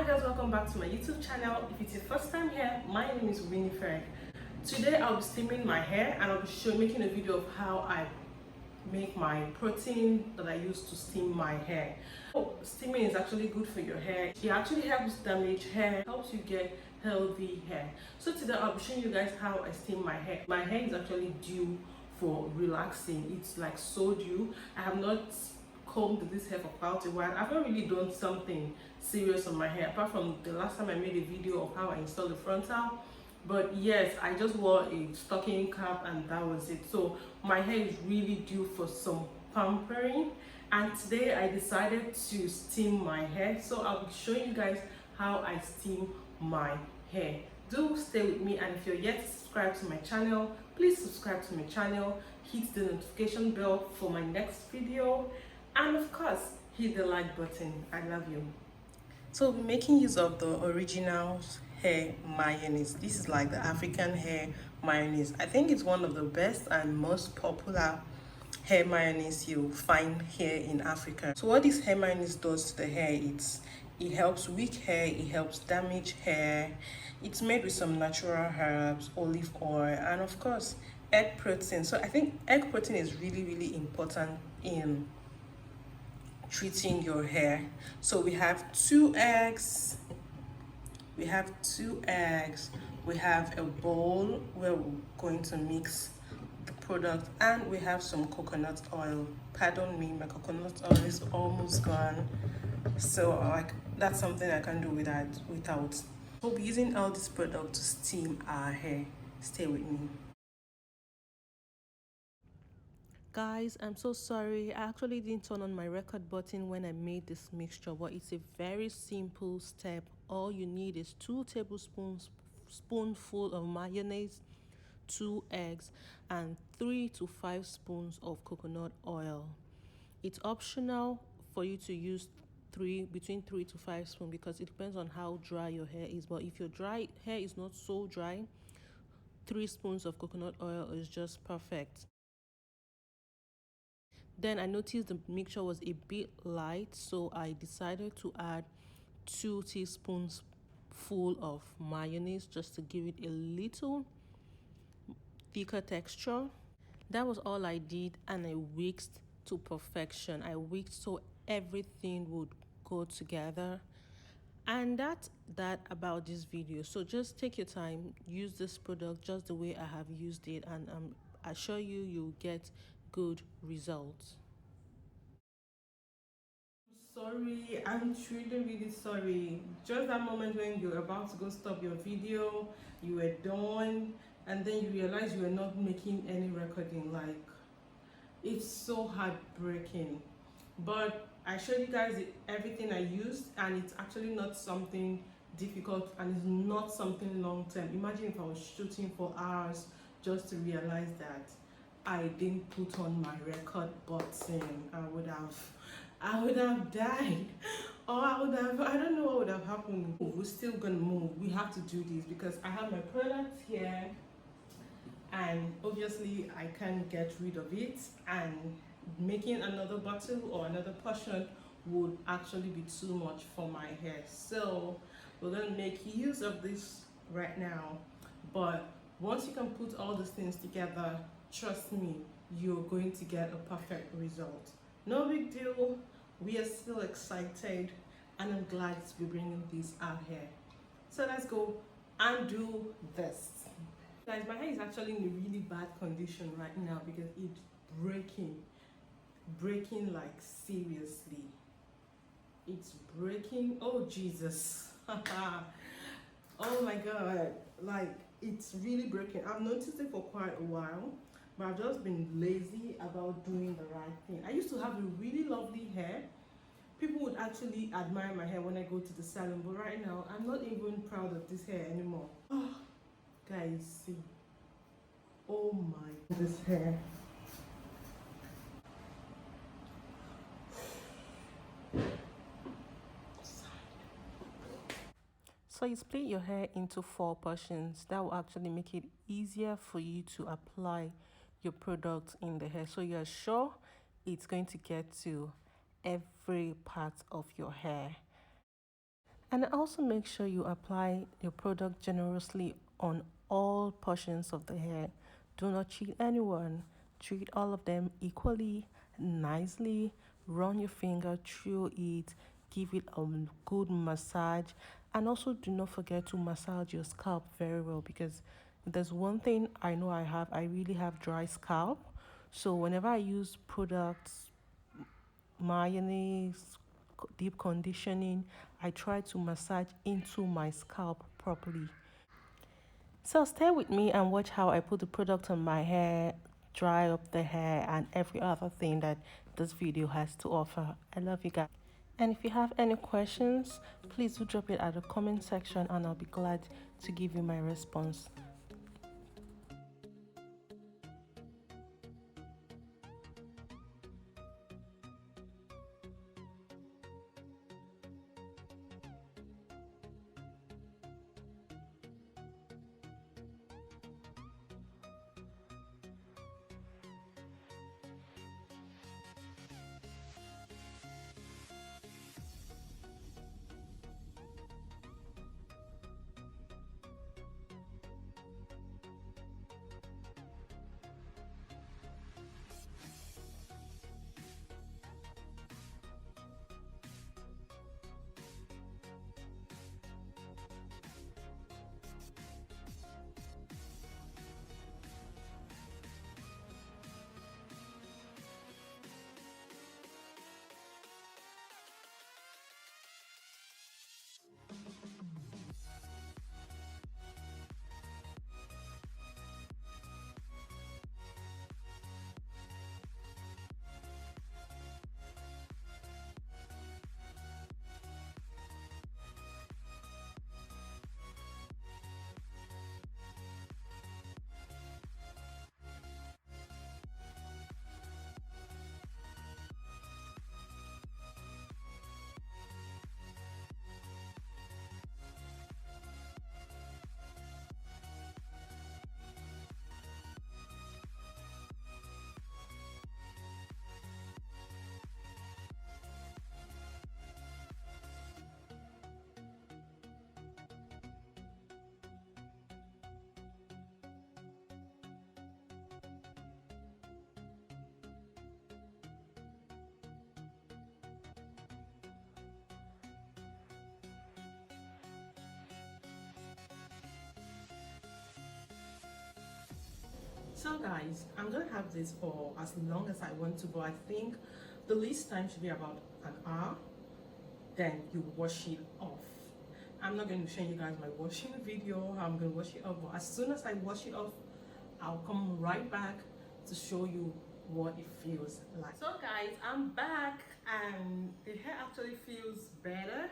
Hi guys, welcome back to my YouTube channel. If it's your first time here, my name is Winifred. Today I'll be steaming my hair and I'll be making a video of how I make my protein that I use to steam my hair. Steaming is actually good for your hair. It actually helps damage hair, helps you get healthy hair. So today I'll be showing you guys how I steam my hair. My hair is actually due for relaxing. It's like so due. I have not combed this hair for quite a while. I haven't really done something serious on my hair apart from the last time I made a video of how I installed the frontal. But yes, I just wore a stocking cap and that was it. So my hair is really due for some pampering, and today I decided to steam my hair. So I'll be showing you guys how I steam my hair. Do stay with me, and if you're yet to subscribe to my channel, please subscribe to my channel, hit the notification bell for my next video, and of course hit the like button. I love you. So we're making use of the original hair mayonnaise. This is like the African hair mayonnaise. I think it's one of the best and most popular hair mayonnaise you'll find here in Africa. So what this hair mayonnaise does to the hair, it helps weak hair, it helps damaged hair. It's made with some natural herbs, olive oil, and of course egg protein. So I think egg protein is really important in treating your hair. So we have two eggs, we have a bowl where we're going to mix the product, and we have some coconut oil. Pardon me, my coconut oil is almost gone, so that's something I can't do without. We'll be using all this product to steam our hair. Stay with me. Guys, I'm so sorry. I actually didn't turn on my record button when I made this mixture, but it's a very simple step. All you need is 2 tablespoons spoonful of mayonnaise, 2 eggs, and 3 to 5 spoons of coconut oil. It's optional for you to use between 3 to 5 spoons because it depends on how dry your hair is. But if your hair is not so dry, 3 spoons of coconut oil is just perfect. Then I noticed the mixture was a bit light, so I decided to add 2 teaspoons full of mayonnaise just to give it a little thicker texture. That was all I did, and I whisked to perfection. I whisked so everything would go together. And that's that about this video. So just take your time, use this product just the way I have used it, and I assure you you'll get good results. Sorry, I'm really sorry. Just that moment when you're about to go stop your video, you were done, and then you realize you were not making any recording. Like, it's so heartbreaking. But I showed you guys everything I used, and it's actually not something difficult, and it's not something long term. Imagine if I was shooting for hours just to realize that I didn't put on my record button. I would have died, or I don't know what would have happened. We're still gonna move. We have to do this because I have my product here, and obviously I can't get rid of it, and making another bottle or another portion would actually be too much for my hair. So we're gonna make use of this right now. But once you can put all these things together, trust me, you're going to get a perfect result. No big deal. We are still excited, and I'm glad to be bringing this out here. So let's go and do this. Guys, my hair is actually in a really bad condition right now because it's breaking like seriously. It's breaking. Oh Jesus. Oh my god, like it's really breaking. I've noticed it for quite a while, but I've just been lazy about doing the right thing. I used to have a really lovely hair. People would actually admire my hair when I go to the salon, but right now I'm not even proud of this hair anymore. Oh, guys, see. Oh my, this hair. So you split your hair into 4 portions. That will actually make it easier for you to apply your product in the hair, so you're sure it's going to get to every part of your hair. And also make sure you apply your product generously on all portions of the hair. Do not cheat anyone. Treat all of them equally, nicely. Run your finger through it. Give it a good massage. And also do not forget to massage your scalp very well, because there's one thing I know I really have dry scalp. So whenever I use products, mayonnaise, deep conditioning, I try to massage into my scalp properly. So stay with me and watch how I put the product on my hair, dry up the hair, and every other thing that this video has to offer. I love you guys. And if you have any questions, please do drop it at the comment section and I'll be glad to give you my response. So guys, I'm gonna have this for as long as I want to, but I think the least time should be about an hour. Then you wash it off. I'm not going to show you guys my washing video, how I'm going to wash it off, but as soon as I wash it off, I'll come right back to show you what it feels like. So guys, I'm back and the hair actually feels better.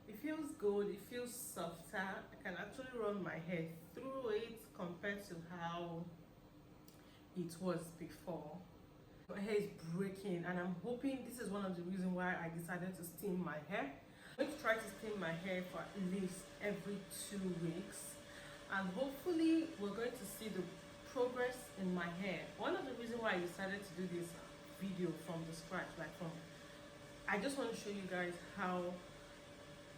It feels good, it feels softer. I can actually run my hair through it compared to how it was before. My hair is breaking and I'm hoping this is one of the reasons why I decided to steam my hair. I'm going to try to steam my hair for at least every 2 weeks, and hopefully we're going to see the progress in my hair. One of the reasons why I decided to do this video from the scratch, I just want to show you guys how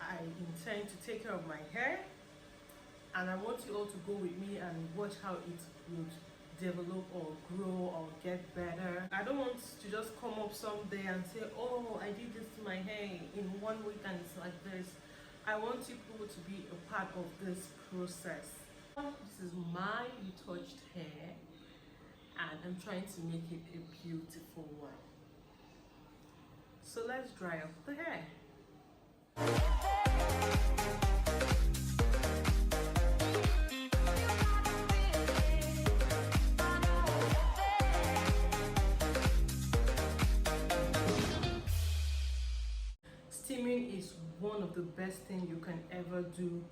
I intend to take care of my hair, and I want you all to go with me and watch how it would develop or grow or get better. I don't want to just come up someday and say, oh, I did this to my hair in 1 week and it's like this. I want you people to be a part of this process. This is my retouched hair and I'm trying to make it a beautiful one. So let's dry up the hair. Steaming is one of the best things you can ever do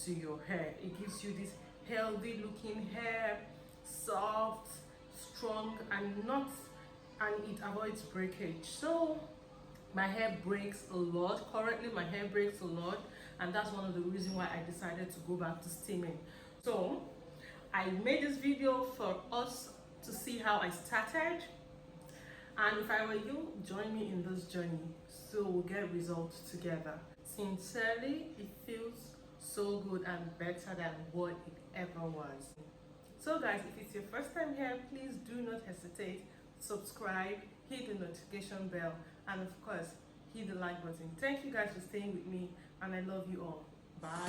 to your hair. It gives you this healthy looking hair, soft, strong, and it avoids breakage. So my hair breaks a lot. Currently my hair breaks a lot, and that's one of the reasons why I decided to go back to steaming. So I made this video for us to see how I started. And if I were you, join me in this journey so we'll get results together. See Sincerely, it feels so good and better than what it ever was. So guys, if it's your first time here, please do not hesitate to subscribe, hit the notification bell, and of course hit the like button. Thank you guys for staying with me, and I love you all. Bye.